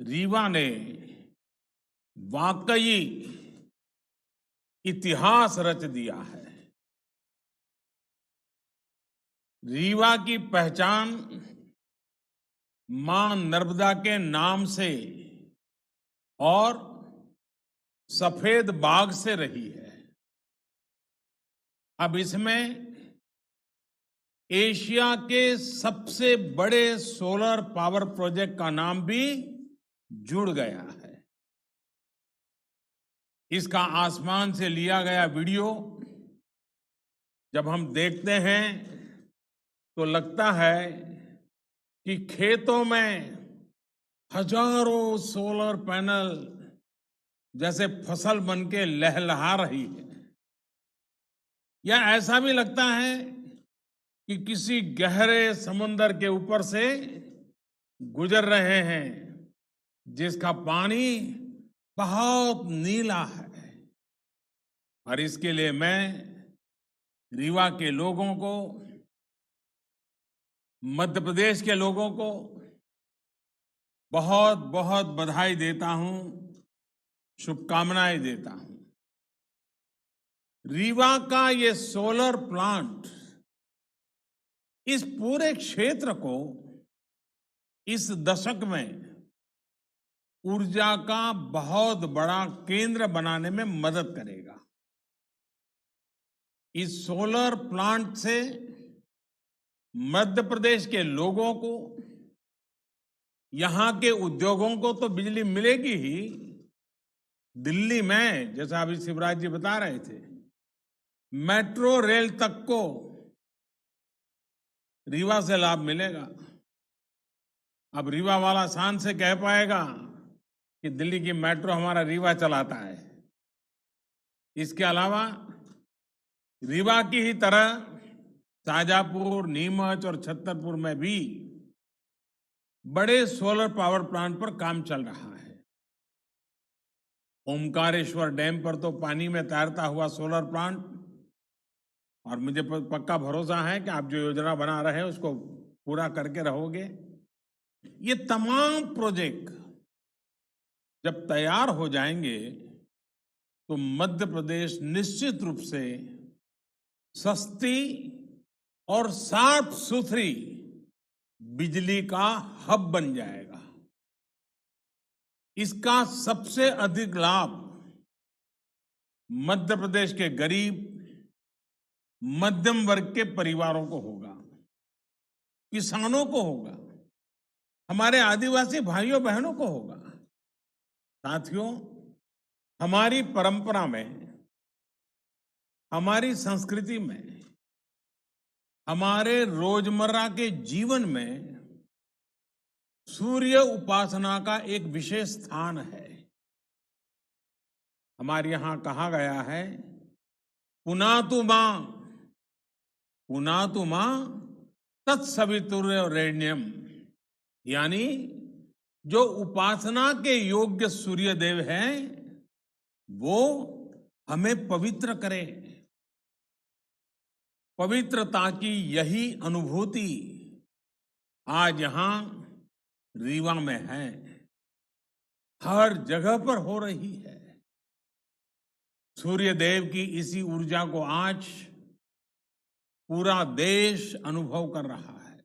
रीवा ने वाकई इतिहास रच दिया है। रीवा की पहचान मां नर्मदा के नाम से और सफेद बाग से रही है। अब इसमें एशिया के सबसे बड़े सोलर पावर प्रोजेक्ट का नाम भी जुड़ गया है। इसका आसमान से लिया गया वीडियो जब हम देखते हैं तो लगता है कि खेतों में हजारों सोलर पैनल जैसे फसल बनके लहलहा रही है, या ऐसा भी लगता है कि किसी गहरे समुंदर के ऊपर से गुजर रहे हैं जिसका पानी बहुत नीला है। और इसके लिए मैं रीवा के लोगों को, मध्य प्रदेश के लोगों को बहुत बहुत बधाई देता हूं, शुभकामनाएं देता हूं। रीवा का ये सोलर प्लांट इस पूरे क्षेत्र को इस दशक में ऊर्जा का बहुत बड़ा केंद्र बनाने में मदद करेगा। इस सोलर प्लांट से मध्य प्रदेश के लोगों को, यहां के उद्योगों को तो बिजली मिलेगी ही, दिल्ली में जैसा अभी शिवराज जी बता रहे थे, मेट्रो रेल तक को रीवा से लाभ मिलेगा। अब रीवा वाला शान से कह पाएगा कि दिल्ली की मेट्रो हमारा रीवा चलाता है। इसके अलावा रीवा की ही तरह शाजापुर, नीमच और छतरपुर में भी बड़े सोलर पावर प्लांट पर काम चल रहा है। ओमकारेश्वर डैम पर तो पानी में तैरता हुआ सोलर प्लांट, और मुझे पक्का भरोसा है कि आप जो योजना बना रहे हैं उसको पूरा करके रहोगे। ये तमाम प्रोजेक्ट जब तैयार हो जाएंगे तो मध्य प्रदेश निश्चित रूप से सस्ती और साफ सुथरी बिजली का हब बन जाएगा। इसका सबसे अधिक लाभ मध्य प्रदेश के गरीब, मध्यम वर्ग के परिवारों को होगा, किसानों को होगा, हमारे आदिवासी भाइयों बहनों को होगा। साथियों, हमारी परंपरा में, हमारी संस्कृति में, हमारे रोजमर्रा के जीवन में सूर्य उपासना का एक विशेष स्थान है। हमारे यहां कहा गया है, पुनातु मां तत्सवितुर्वरेण्यम, यानी जो उपासना के योग्य सूर्य देव हैं वो हमें पवित्र करे। पवित्रता की यही अनुभूति आज यहां रीवा में है, हर जगह पर हो रही है। सूर्य देव की इसी ऊर्जा को आज पूरा देश अनुभव कर रहा है।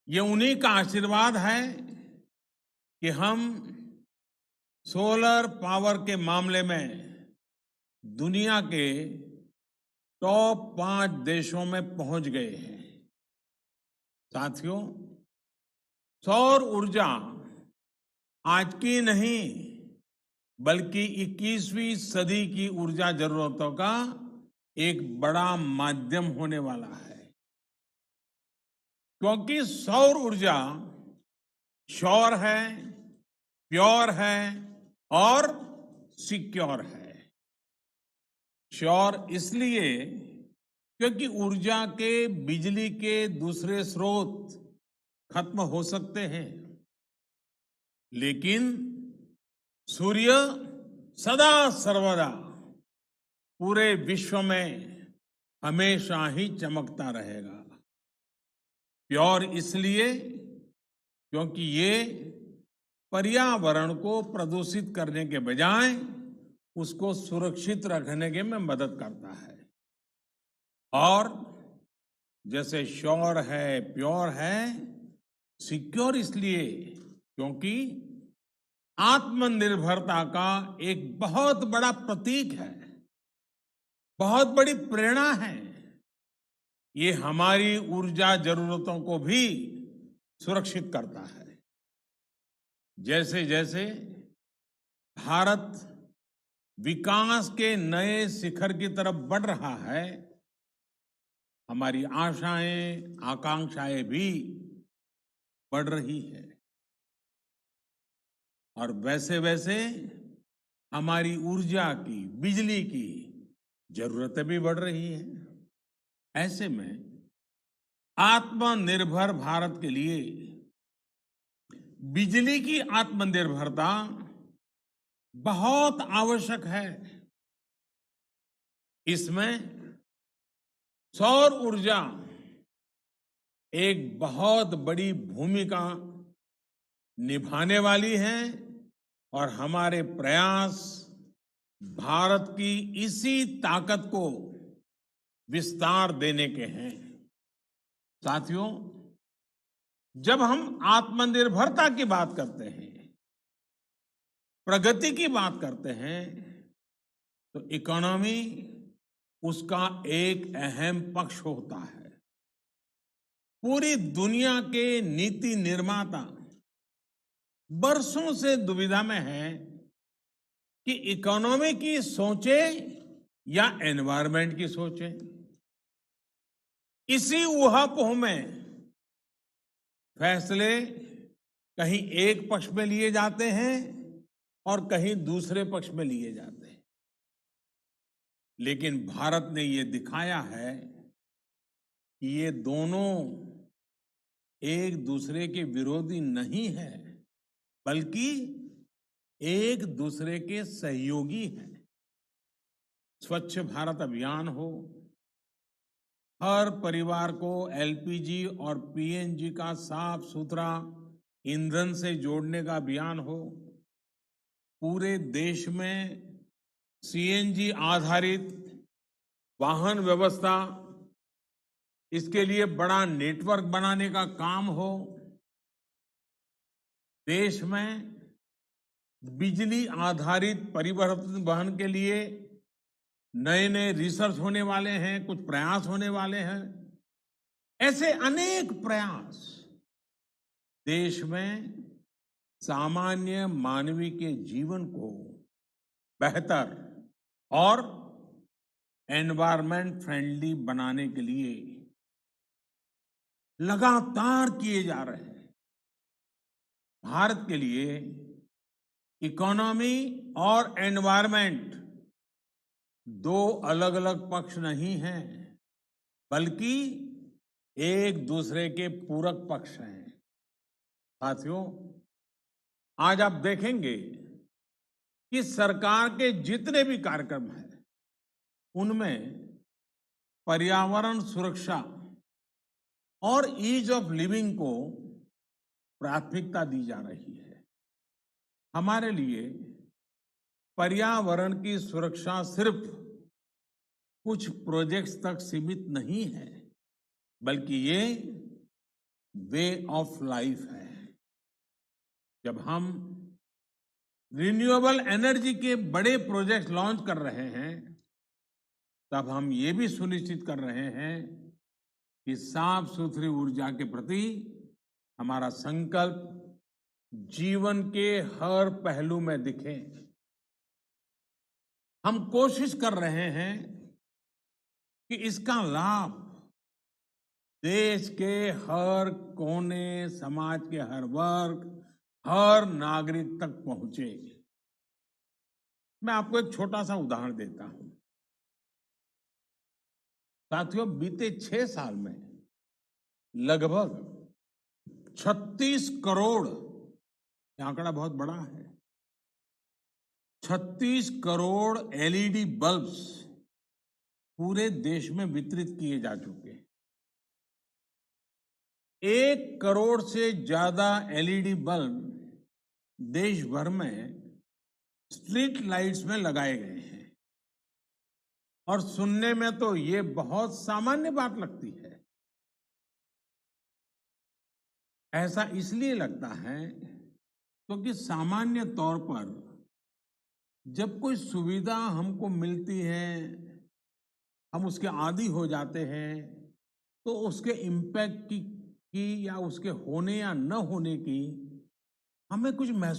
ये उन्हीं का आशीर्वाद है कि हम सोलर पावर के मामले में दुनिया के टॉप 5 देशों में पहुंच गए हैं। साथियों, सौर ऊर्जा आज की नहीं बल्कि 21वीं सदी की ऊर्जा जरूरतों का एक बड़ा माध्यम होने वाला है, क्योंकि सौर ऊर्जा श्योर है, प्योर है और सिक्योर है। श्योर इसलिए क्योंकि ऊर्जा के, बिजली के दूसरे स्रोत खत्म हो सकते हैं, लेकिन सूर्य सदा सर्वदा पूरे विश्व में हमेशा ही चमकता रहेगा। प्योर इसलिए क्योंकि ये पर्यावरण को प्रदूषित करने के बजाय उसको सुरक्षित रखने के में मदद करता है। और जैसे श्योर है, प्योर है, सिक्योर इसलिए क्योंकि आत्मनिर्भरता का एक बहुत बड़ा प्रतीक है, बहुत बड़ी प्रेरणा है। ये हमारी ऊर्जा जरूरतों को भी सुरक्षित करता है। जैसे जैसे भारत विकास के नए शिखर की तरफ बढ़ रहा है, हमारी आशाएं, आकांक्षाएं भी बढ़ रही है। और वैसे वैसे हमारी ऊर्जा की, बिजली की जरूरतें भी बढ़ रही हैं। ऐसे में आत्मनिर्भर भारत के लिए बिजली की आत्मनिर्भरता बहुत आवश्यक है। इसमें सौर ऊर्जा एक बहुत बड़ी भूमिका निभाने वाली है और हमारे प्रयास भारत की इसी ताकत को विस्तार देने के हैं। साथियों, जब हम आत्मनिर्भरता की बात करते हैं, प्रगति की बात करते हैं, तो इकोनॉमी उसका एक अहम पक्ष होता है। पूरी दुनिया के नीति निर्माता बरसों से दुविधा में है कि इकोनॉमी की सोचे या एनवायरनमेंट की सोचे। इसी ऊहापोह में फैसले कहीं एक पक्ष में लिए जाते हैं और कहीं दूसरे पक्ष में लिए जाते हैं। लेकिन भारत ने ये दिखाया है कि ये दोनों एक दूसरे के विरोधी नहीं है, बल्कि एक दूसरे के सहयोगी हैं। स्वच्छ भारत अभियान हो, हर परिवार को एलपीजी और पीएनजी का साफ सुथरा ईंधन से जोड़ने का अभियान हो, पूरे देश में सीएनजी आधारित वाहन व्यवस्था, इसके लिए बड़ा नेटवर्क बनाने का काम हो, देश में बिजली आधारित परिवहन वहन के लिए नए नए रिसर्च होने वाले हैं, कुछ प्रयास होने वाले हैं। ऐसे अनेक प्रयास देश में सामान्य मानवीय के जीवन को बेहतर और एनवायरमेंट फ्रेंडली बनाने के लिए लगातार किए जा रहे हैं। भारत के लिए इकोनॉमी और एनवायरमेंट दो अलग अलग पक्ष नहीं हैं, बल्कि एक दूसरे के पूरक पक्ष हैं। साथियों, आज आप देखेंगे कि सरकार के जितने भी कार्यक्रम हैं, उनमें पर्यावरण सुरक्षा और ईज ऑफ लिविंग को प्राथमिकता दी जा रही है। हमारे लिए पर्यावरण की सुरक्षा सिर्फ कुछ प्रोजेक्ट्स तक सीमित नहीं है, बल्कि ये वे ऑफ लाइफ है। जब हम रिन्यूएबल एनर्जी के बड़े प्रोजेक्ट लॉन्च कर रहे हैं, तब हम ये भी सुनिश्चित कर रहे हैं कि साफ सुथरी ऊर्जा के प्रति हमारा संकल्प जीवन के हर पहलू में दिखे। हम कोशिश कर रहे हैं कि इसका लाभ देश के हर कोने, समाज के हर वर्ग, हर नागरिक तक पहुंचे। मैं आपको एक छोटा सा उदाहरण देता हूं। साथियों, बीते 6 साल में लगभग 36 करोड़, ये आंकड़ा बहुत बड़ा है, 36 करोड़ एलईडी बल्ब्स पूरे देश में वितरित किए जा चुके हैं। 1 करोड़ से ज्यादा एलईडी बल्ब देश भर में स्ट्रीट लाइट्स में लगाए गए हैं। और सुनने में तो ये बहुत सामान्य बात लगती है। ऐसा इसलिए लगता है क्योंकि सामान्य तौर पर जब कोई सुविधा हमको मिलती है, हम उसके आदी हो जाते हैं, तो उसके इम्पैक्ट की या उसके होने या न होने की हमें कुछ महसूस